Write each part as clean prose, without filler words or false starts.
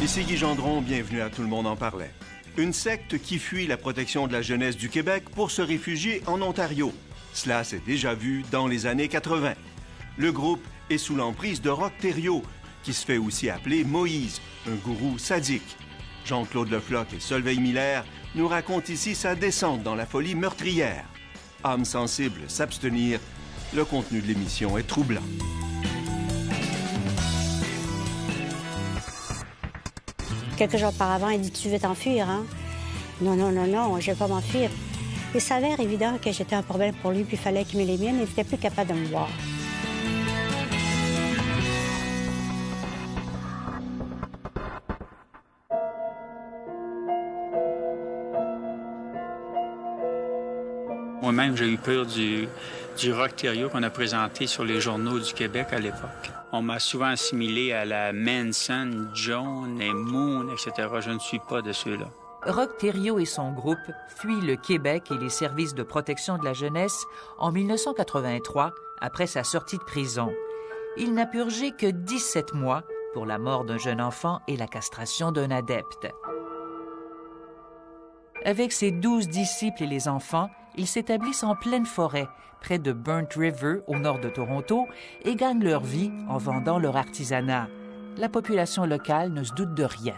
Ici Guy Gendron, bienvenue à Tout le monde en parlait. Une secte qui fuit la protection de la jeunesse du Québec pour se réfugier en Ontario. Cela s'est déjà vu dans les années 80. Le groupe est sous l'emprise de Roch Thériault, qui se fait aussi appeler Moïse, un gourou sadique. Jean-Claude Lefloc et Solveig Miller nous racontent ici sa descente dans la folie meurtrière. Âme sensible, s'abstenir, le contenu de l'émission est troublant. Quelques jours auparavant, il dit « Tu veux t'enfuir, hein? » Non, je ne vais pas m'enfuir. Il s'avère évident que j'étais un problème pour lui, puis il fallait qu'il m'élimine. Il n'était plus capable de me voir. Moi-même, j'ai eu peur du Roch Thériault qu'on a présenté sur les journaux du Québec à l'époque. On m'a souvent assimilé à la Manson, Joan et Moon, etc. Je ne suis pas de ceux-là. Roch Thériault et son groupe fuient le Québec et les services de protection de la jeunesse en 1983, après sa sortie de prison. Il n'a purgé que 17 mois pour la mort d'un jeune enfant et la castration d'un adepte. Avec ses 12 disciples et les enfants, ils s'établissent en pleine forêt, près de Burnt River, au nord de Toronto, et gagnent leur vie en vendant leur artisanat. La population locale ne se doute de rien.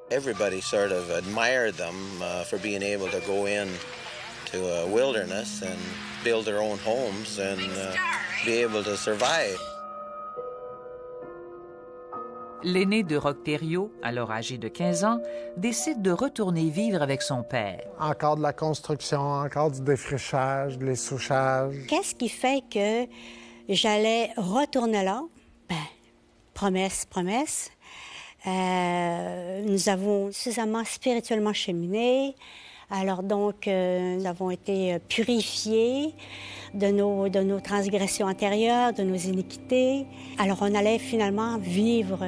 Everybody sort of admired them for being able to go in to a wilderness and build their own homes and be able to survive. L'aîné de Roch Thériault, alors âgé de 15 ans, décide de retourner vivre avec son père. Encore de la construction, encore du défrichage, de l'essouchage. Qu'est-ce qui fait que j'allais retourner là? Promesse. Nous avons suffisamment spirituellement cheminé. Alors donc, nous avons été purifiés de nos transgressions antérieures, de nos iniquités. Alors on allait finalement vivre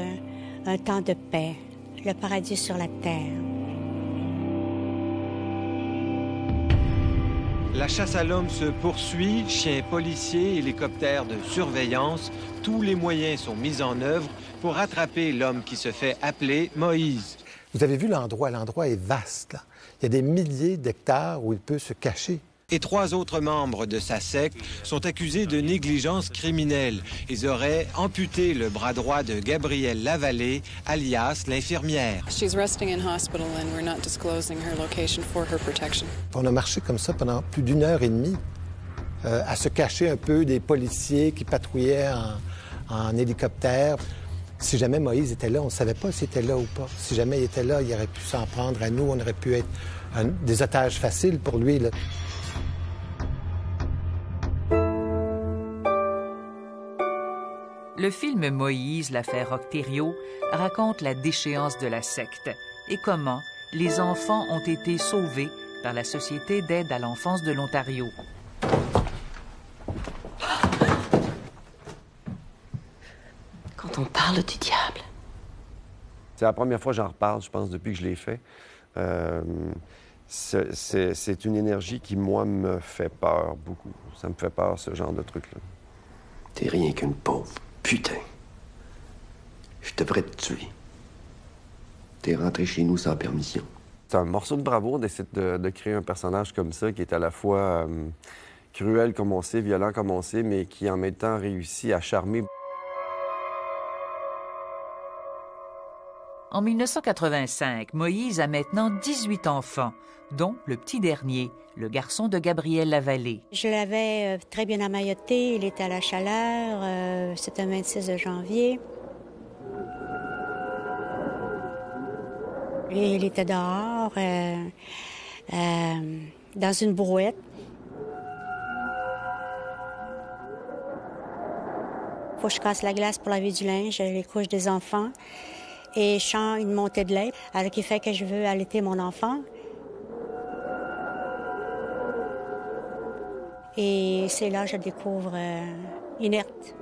un temps de paix, le paradis sur la terre. La chasse à l'homme se poursuit, chiens policiers, hélicoptères de surveillance, tous les moyens sont mis en œuvre pour attraper l'homme qui se fait appeler Moïse. Vous avez vu l'endroit est vaste, là. Il y a des milliers d'hectares où il peut se cacher. Et 3 autres membres de sa secte sont accusés de négligence criminelle. Ils auraient amputé le bras droit de Gabrielle Lavallée, alias l'infirmière. On a marché comme ça pendant plus d'1 heure et demie, à se cacher un peu des policiers qui patrouillaient en hélicoptère. Si jamais Moïse était là, on ne savait pas s'il était là ou pas. Si jamais il était là, il aurait pu s'en prendre à nous. On aurait pu être des otages faciles pour lui, là. Le film Moïse, l'affaire Roch Thériault, raconte la déchéance de la secte et comment les enfants ont été sauvés par la Société d'aide à l'enfance de l'Ontario. Quand on parle du diable. C'est la première fois que j'en reparle, je pense, depuis que je l'ai fait. C'est une énergie qui, moi, me fait peur beaucoup. Ça me fait peur, ce genre de truc-là. T'es rien qu'une pauvre putain. Je devrais te tuer. T'es rentré chez nous sans permission. C'est un morceau de bravoure d'essayer de créer un personnage comme ça, qui est à la fois cruel comme on sait, violent comme on sait, mais qui, en même temps, réussit à charmer. En 1985, Moïse a maintenant 18 enfants, dont le petit dernier, le garçon de Gabrielle Lavallée. Je l'avais très bien emmailloté, il était à la chaleur, c'était le 26 janvier. Et il était dehors, dans une brouette. Faut que je casse la glace pour laver du linge, les couches des enfants. Et je sens une montée de lait, alors qui fait que je veux allaiter mon enfant. Et c'est là que je le découvre inerte.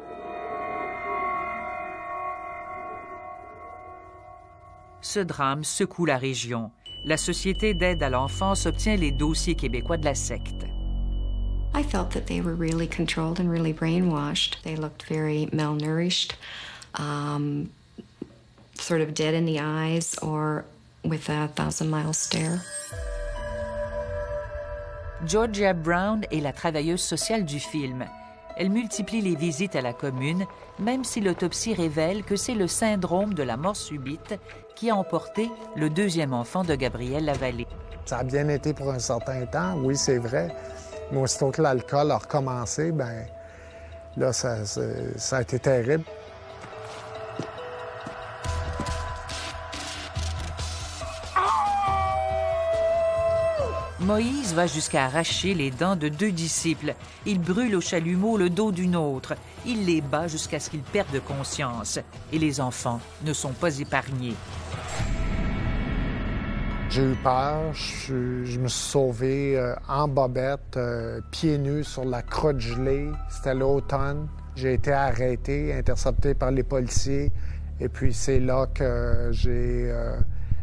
Ce drame secoue la région. La Société d'aide à l'enfance obtient les dossiers québécois de la secte. I felt that they were really controlled and really brainwashed. They looked very malnourished. sort of dead in the eyes or with a thousand-mile stare. Georgia Brown est la travailleuse sociale du film. Elle multiplie les visites à la commune, même si l'autopsie révèle que c'est le syndrome de la mort subite qui a emporté le deuxième enfant de Gabrielle Lavallée. Ça a bien été pour un certain temps, oui, c'est vrai. Mais aussitôt que l'alcool a recommencé, bien, là, ça a été terrible. Moïse va jusqu'à arracher les dents de 2 disciples. Il brûle au chalumeau le dos d'une autre. Il les bat jusqu'à ce qu'ils perdent conscience. Et les enfants ne sont pas épargnés. J'ai eu peur. Je me suis sauvé en bobette, pieds nus sur la crotte gelée. C'était l'automne. J'ai été arrêté, intercepté par les policiers. Et puis c'est là que j'ai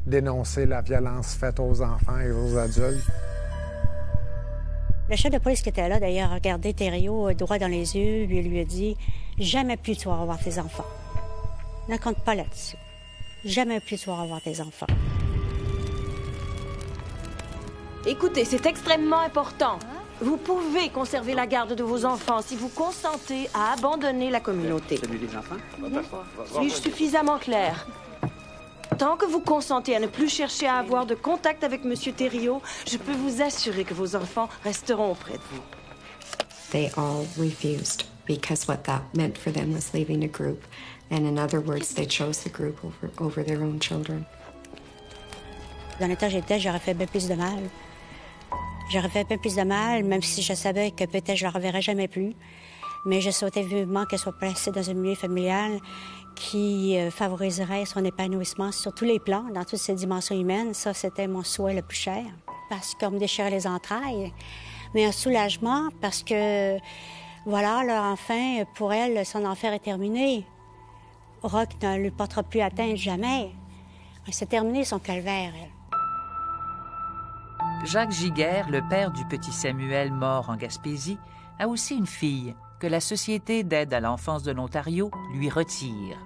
dénoncé la violence faite aux enfants et aux adultes. Le chef de police qui était là, d'ailleurs, a regardé Thériault droit dans les yeux et lui a dit « Jamais plus tu vas revoir tes enfants. Ne compte pas là-dessus. Jamais plus tu vas revoir tes enfants. » Écoutez, c'est extrêmement important. Vous pouvez conserver la garde de vos enfants si vous consentez à abandonner la communauté. Celui des enfants? Suis-je suffisamment clair? Tant que vous consentez à ne plus chercher à avoir de contact avec M. Thériault, je peux vous assurer que vos enfants resteront auprès de vous. They all refused because what that meant for them was leaving the group. And in other words, they chose the group over their own children. Dans l'état où j'étais, j'aurais fait bien plus de mal. J'aurais fait bien plus de mal, même si je savais que peut-être je ne la reverrais jamais plus. Mais je souhaitais vivement qu'elle soit placée dans un milieu familial qui favoriserait son épanouissement sur tous les plans, dans toutes ses dimensions humaines. Ça, c'était mon souhait le plus cher, parce qu'on me déchirait les entrailles. Mais un soulagement, parce que, voilà, là, enfin, pour elle, son enfer est terminé. Roch ne lui portera plus atteinte jamais. C'est terminé son calvaire, elle. Jacques Giguère, le père du petit Samuel mort en Gaspésie, a aussi une fille que la Société d'aide à l'enfance de l'Ontario lui retire.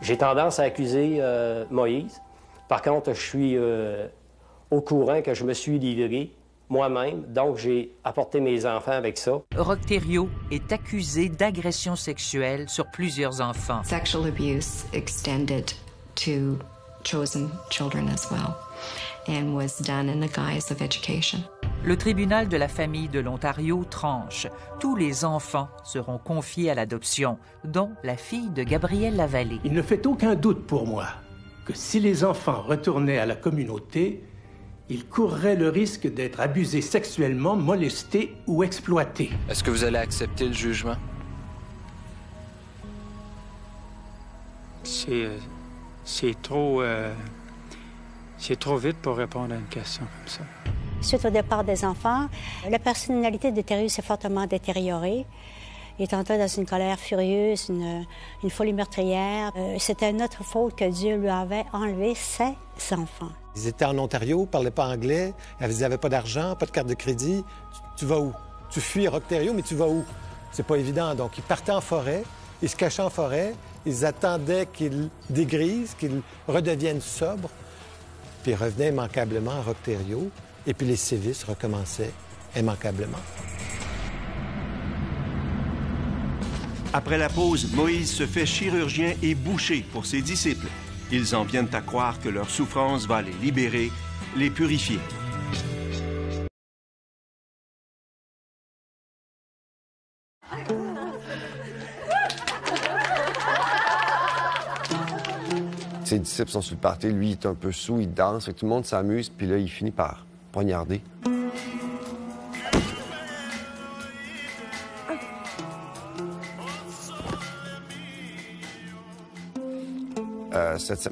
J'ai tendance à accuser Moïse. Par contre, je suis au courant que je me suis livré moi-même, donc j'ai apporté mes enfants avec ça. Roch Thériault est accusé d'agression sexuelle sur plusieurs enfants. Sexual abuse extended to chosen children as well and was done in the guise of education. Le tribunal de la famille de l'Ontario tranche. Tous les enfants seront confiés à l'adoption, dont la fille de Gabrielle Lavallée. Il ne fait aucun doute pour moi que si les enfants retournaient à la communauté, ils courraient le risque d'être abusés sexuellement, molestés ou exploités. Est-ce que vous allez accepter le jugement? C'est trop vite pour répondre à une question comme ça. Suite au départ des enfants, la personnalité de Thériault s'est fortement détériorée. Il est entré dans une colère furieuse, une folie meurtrière. C'était notre faute que Dieu lui avait enlevé ses enfants. Ils étaient en Ontario, ils ne parlaient pas anglais, ils n'avaient pas d'argent, pas de carte de crédit. Tu vas où? Tu fuis Roch Thériault, mais tu vas où? C'est pas évident. Donc, ils partaient en forêt, ils se cachaient en forêt, ils attendaient qu'ils dégrisent, qu'ils redeviennent sobres, puis ils revenaient immanquablement à Roch Thériault. Et puis les sévices recommençaient immanquablement. Après la pause, Moïse se fait chirurgien et boucher pour ses disciples. Ils en viennent à croire que leur souffrance va les libérer, les purifier. Ses disciples sont sur le party, lui il est un peu saoul, il danse, tout le monde s'amuse, puis là il finit par poignarder.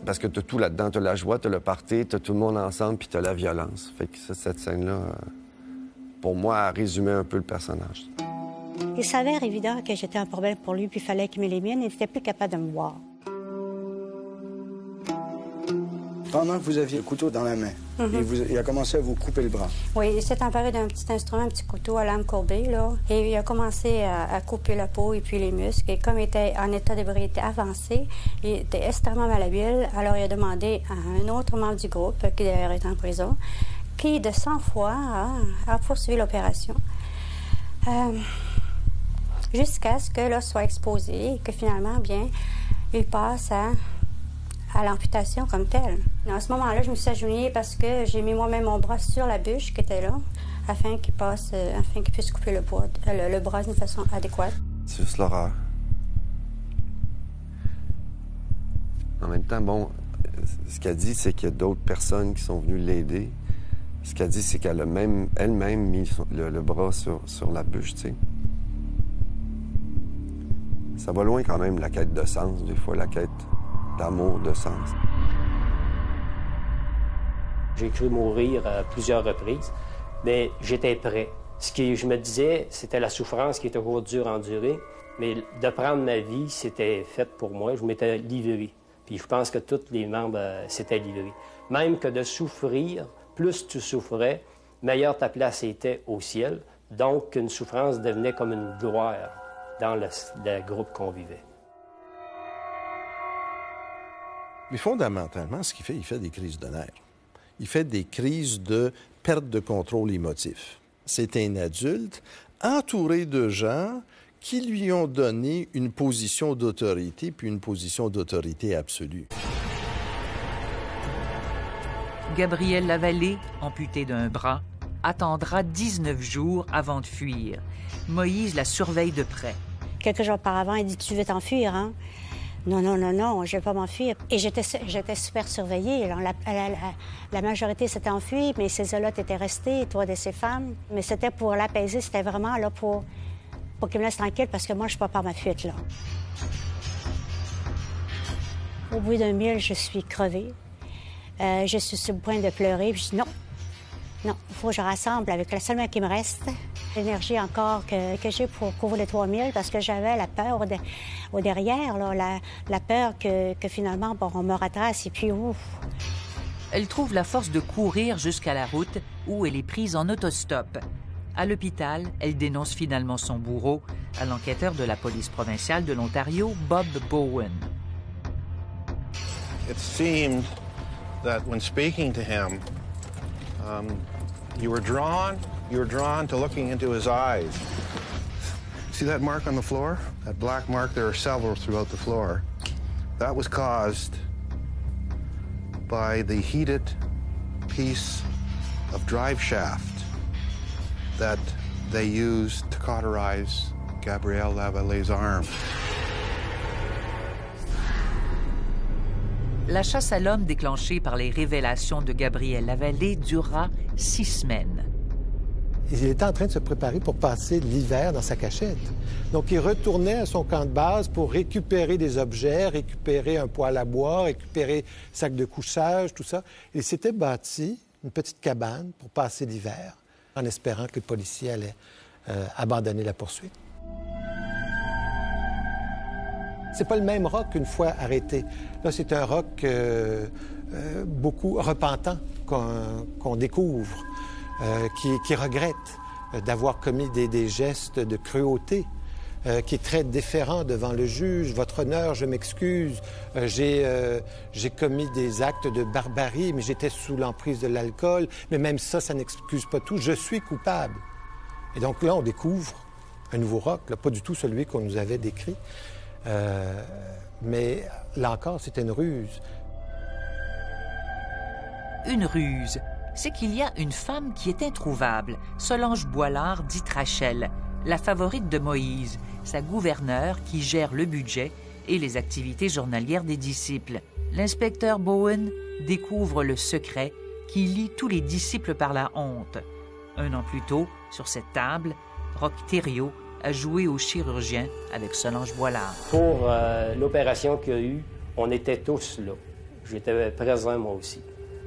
Parce que t'as tout là-dedans, t'as la joie, t'as le party, t'as tout le monde ensemble, puis t'as la violence. Fait que cette scène-là, pour moi, a résumé un peu le personnage. Il s'avère évident que j'étais un problème pour lui, puis il fallait qu'il m'élimine, il n'était plus capable de me voir. Pendant que vous aviez le couteau dans la main, il a commencé à vous couper le bras. Oui, il s'est emparé d'un petit instrument, un petit couteau à lame courbée, là, et il a commencé à couper la peau et puis les muscles. Et comme il était en état d'ébriété avancé, il était extrêmement malhabile, alors il a demandé à un autre membre du groupe, qui d'ailleurs est en prison, qui de sang-froid a poursuivi l'opération. Jusqu'à ce que l'os soit exposé et que finalement, bien, il passe à l'amputation comme telle. À ce moment-là, je me suis agenouillée parce que j'ai mis moi-même mon bras sur la bûche qui était là, afin qu'il puisse couper le bras d'une façon adéquate. C'est juste l'horreur. En même temps, bon, ce qu'elle dit, c'est qu'il y a d'autres personnes qui sont venues l'aider. Ce qu'elle dit, c'est qu'elle a elle-même mis le bras sur la bûche, tu sais. Ça va loin quand même, la quête de sens, des fois, la quête d'amour, de sens. J'ai cru mourir à plusieurs reprises, mais j'étais prêt. Ce que je me disais, c'était la souffrance qui est toujours dure à endurer, mais de prendre ma vie, c'était fait pour moi. Je m'étais livré. Puis je pense que tous les membres s'étaient livrés. Même que de souffrir, plus tu souffrais, meilleure ta place était au ciel. Donc, une souffrance devenait comme une gloire dans le groupe qu'on vivait. Mais fondamentalement, ce qu'il fait, il fait des crises de nerfs. Il fait des crises de perte de contrôle émotif. C'est un adulte entouré de gens qui lui ont donné une position d'autorité, puis une position d'autorité absolue. Gabriel Lavallée, amputé d'un bras, attendra 19 jours avant de fuir. Moïse la surveille de près. Quelques jours auparavant, il dit « Tu veux t'enfuir, hein? » Non, non, non, non, je ne vais pas m'enfuir. Et j'étais super surveillée. Alors, la majorité s'était enfuie, mais ses zélotes étaient restés, toi de ses femmes. Mais c'était pour l'apaiser, c'était vraiment là pour qu'il me laisse tranquille, parce que moi, je ne suis pas par ma fuite, là. Au bout d'un mille, je suis crevée. Je suis sur le point de pleurer, puis je dis non. Non, il faut que je rassemble avec la seule main qui me reste. L'énergie encore que j'ai pour couvrir les 3000, parce que j'avais la peur au derrière, là, la peur que finalement, bon, on me retrace et puis ouf. Elle trouve la force de courir jusqu'à la route où elle est prise en autostop. À l'hôpital, elle dénonce finalement son bourreau à l'enquêteur de la police provinciale de l'Ontario, Bob Bowen. It seemed that when speaking to him, you were drawn to looking into his eyes. See that mark on the floor? That black mark, there are several throughout the floor. That was caused by the heated piece of drive shaft that they used to cauterize Gabriel Lavallee's arm. La chasse à l'homme déclenchée par les révélations de Gabriel Lavallée durera 6 semaines. Il était en train de se préparer pour passer l'hiver dans sa cachette. Donc, il retournait à son camp de base pour récupérer des objets, récupérer un poêle à bois, récupérer un sac de couchage, tout ça. Il s'était bâti une petite cabane pour passer l'hiver, en espérant que les policiers allaient abandonner la poursuite. C'est pas le même rock qu'une fois arrêté. Là, c'est un rock beaucoup repentant qu'on découvre, qui regrette d'avoir commis des gestes de cruauté, qui est très déférent devant le juge. Votre honneur, je m'excuse, j'ai commis des actes de barbarie, mais j'étais sous l'emprise de l'alcool. Mais même ça n'excuse pas tout. Je suis coupable. Et donc là, on découvre un nouveau rock, là, pas du tout celui qu'on nous avait décrit. Mais là encore, c'était une ruse. Une ruse, c'est qu'il y a une femme qui est introuvable, Solange Boilard, dite Rachel, la favorite de Moïse, sa gouverneure qui gère le budget et les activités journalières des disciples. L'inspecteur Bowen découvre le secret qui lie tous les disciples par la honte. 1 an plus tôt, sur cette table, Roch Thériault a joué au chirurgien avec Solange Boilard. Pour l'opération qu'il y a eu, on était tous là. J'étais présent, moi aussi.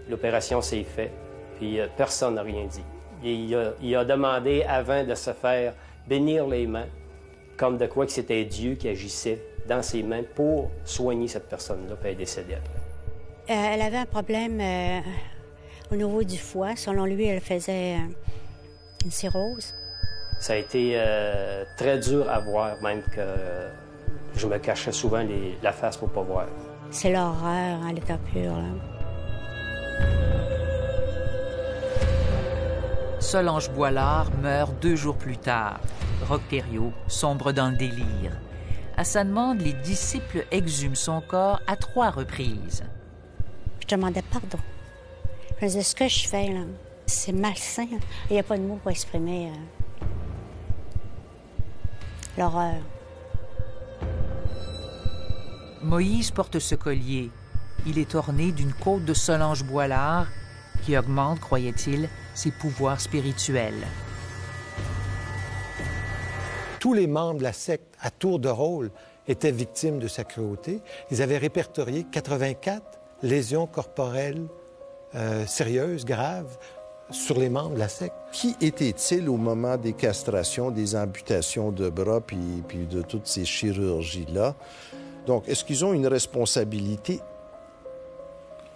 L'opération s'est faite, puis personne n'a rien dit. Il a demandé, avant de se faire bénir les mains, comme de quoi que c'était Dieu qui agissait dans ses mains pour soigner cette personne-là, puis elle est décédée après. Elle avait un problème au niveau du foie. Selon lui, elle faisait une cirrhose. Ça a été très dur à voir, même que je me cachais souvent la face pour ne pas voir. C'est l'horreur à l'état pur, là. Solange Boilard meurt 2 jours plus tard. Roch Thériault sombre dans le délire. À sa demande, les disciples exhument son corps à 3 reprises. Je demandais pardon. Je disais, ce que je fais, là, c'est malsain. Il n'y a pas de mots pour exprimer l'horreur. Moïse porte ce collier. Il est orné d'une côte de Solange Boilard qui augmente, croyait-il, ses pouvoirs spirituels. Tous les membres de la secte, à tour de rôle, étaient victimes de sa cruauté. Ils avaient répertorié 84 lésions corporelles sérieuses, graves, sur les membres de la secte. Qui était-il au moment des castrations, des amputations de bras, puis de toutes ces chirurgies-là? Donc, est-ce qu'ils ont une responsabilité?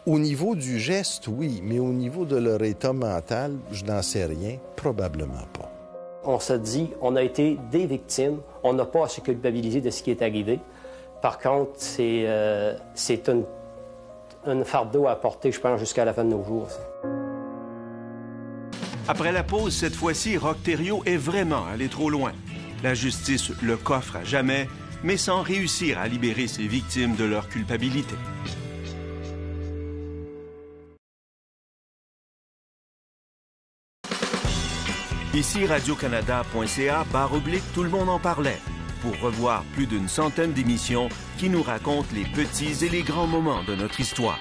Au niveau du geste, oui, mais au niveau de leur état mental, je n'en sais rien, probablement pas. On se dit, on a été des victimes, on n'a pas à se culpabiliser de ce qui est arrivé. Par contre, c'est un fardeau à porter, je pense, jusqu'à la fin de nos jours. Après la pause, cette fois-ci, Roch Thériault est vraiment allé trop loin. La justice le coffre à jamais, mais sans réussir à libérer ses victimes de leur culpabilité. Ici radiocanada.ca/tout le monde en parlait, pour revoir plus d'une centaine d'émissions qui nous racontent les petits et les grands moments de notre histoire.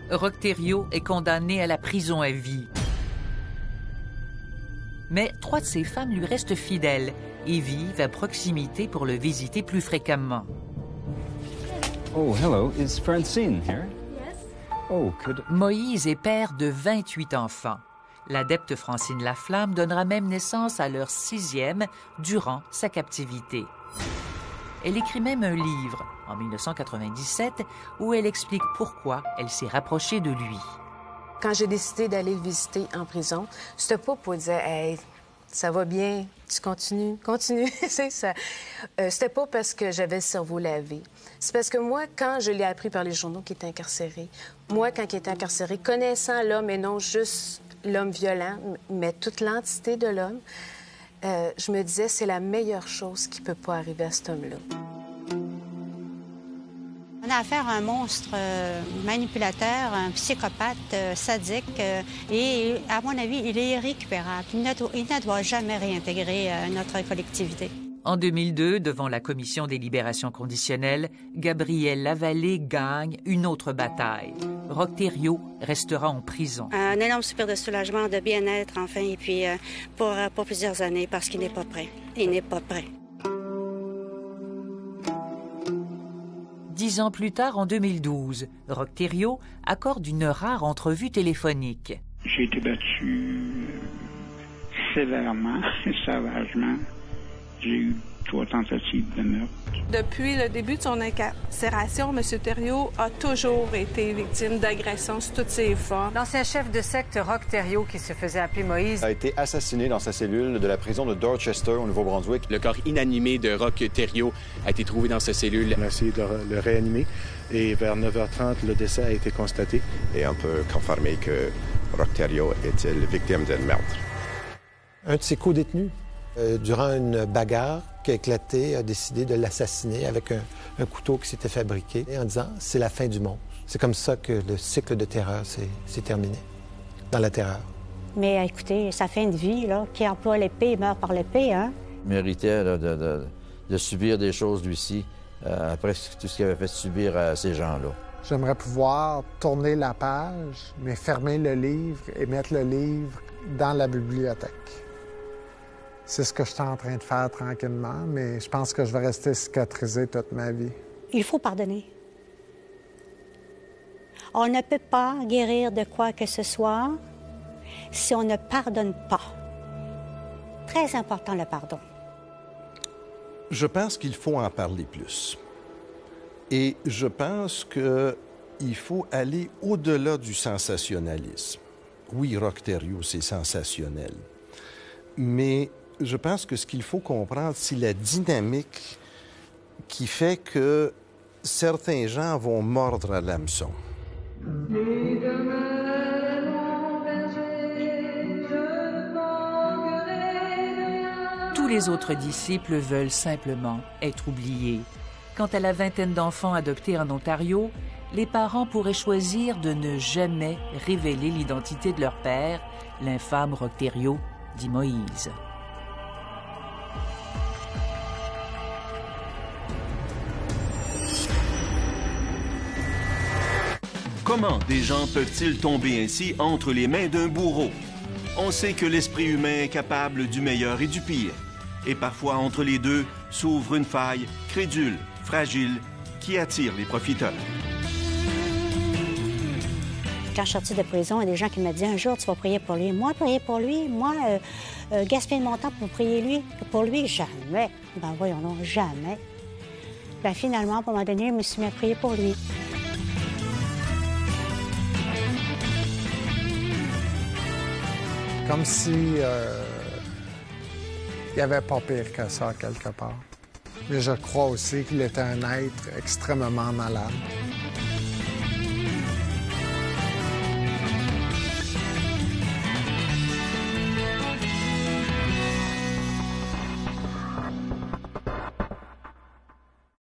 Roch Thériault est condamné à la prison à vie. Mais 3 de ses femmes lui restent fidèles et vivent à proximité pour le visiter plus fréquemment. Oh, hello. Is Francine here? Oh, Moïse est père de 28 enfants. L'adepte Francine Laflamme donnera même naissance à leur 6e durant sa captivité. Elle écrit même un livre, en 1997, où elle explique pourquoi elle s'est rapprochée de lui. Quand j'ai décidé d'aller le visiter en prison, c'était pas pour dire « Hey, ça va bien, tu continues. » C'était pas parce que j'avais le cerveau lavé. C'est parce que moi, quand je l'ai appris par les journaux qu'il était incarcéré, moi, quand il était incarcéré, connaissant l'homme et non juste l'homme violent, mais toute l'entité de l'homme, je me disais, c'est la meilleure chose qui peut pas arriver à cet homme-là. On a affaire à un monstre manipulateur, un psychopathe sadique, et à mon avis, il est irrécupérable. Il ne doit jamais réintégrer notre collectivité. En 2002, devant la Commission des libérations conditionnelles, Gabrielle Lavallée gagne une autre bataille. Roch Thériault restera en prison. Un énorme soupir de soulagement, de bien-être, enfin, et puis pour plusieurs années, parce qu'il n'est pas prêt. Il n'est pas prêt. 10 ans plus tard, en 2012, Roch Thériault accorde une rare entrevue téléphonique. J'ai été battu sévèrement et sauvagement. J'ai eu 3 tentatives de meurtre. Depuis le début de son incarcération, M. Thériault a toujours été victime d'agressions sous toutes ses formes. L'ancien chef de secte Roch Thériault, qui se faisait appeler Moïse, a été assassiné dans sa cellule de la prison de Dorchester, au Nouveau-Brunswick. Le corps inanimé de Roch Thériault a été trouvé dans sa cellule. On a essayé de le réanimer et vers 9h30, le décès a été constaté. Et on peut confirmer que Roch Thériault était victime d'un meurtre. Un de ses co-détenus, durant une bagarre qui a éclaté, a décidé de l'assassiner avec un couteau qui s'était fabriqué en disant « c'est la fin du monde ». C'est comme ça que le cycle de terreur s'est terminé, dans la terreur. Mais écoutez, sa fin de vie, là, qui emploie l'épée, meurt par l'épée, hein? Il méritait là, de subir des choses, lui-ci, après tout ce qu'il avait fait subir à ces gens-là. J'aimerais pouvoir tourner la page, mais fermer le livre et mettre le livre dans la bibliothèque. C'est ce que je suis en train de faire tranquillement, mais je pense que je vais rester cicatrisé toute ma vie. Il faut pardonner. On ne peut pas guérir de quoi que ce soit si on ne pardonne pas. Très important, le pardon. Je pense qu'il faut en parler plus. Et je pense qu'il faut aller au-delà du sensationnalisme. Oui, Rock Thériault, c'est sensationnel. Mais je pense que ce qu'il faut comprendre, c'est la dynamique qui fait que certains gens vont mordre à l'hameçon. Tous les autres disciples veulent simplement être oubliés. Quant à la vingtaine d'enfants adoptés en Ontario, les parents pourraient choisir de ne jamais révéler l'identité de leur père, l'infâme Rock Thériault, dit Moïse. Comment des gens peuvent-ils tomber ainsi entre les mains d'un bourreau? On sait que l'esprit humain est capable du meilleur et du pire. Et parfois, entre les deux, s'ouvre une faille crédule, fragile, qui attire les profiteurs. Quand je suis sortie de prison, il y a des gens qui me disaient « Un jour, tu vas prier pour lui. » Moi, prier pour lui? Moi, gaspiller mon temps pour prier pour lui? Jamais. Ben voyons donc, jamais. Ben finalement, à un moment donné, je me suis mis à prier pour lui. Comme si il n'y avait pas pire que ça, quelque part. Mais je crois aussi qu'il était un être extrêmement malade.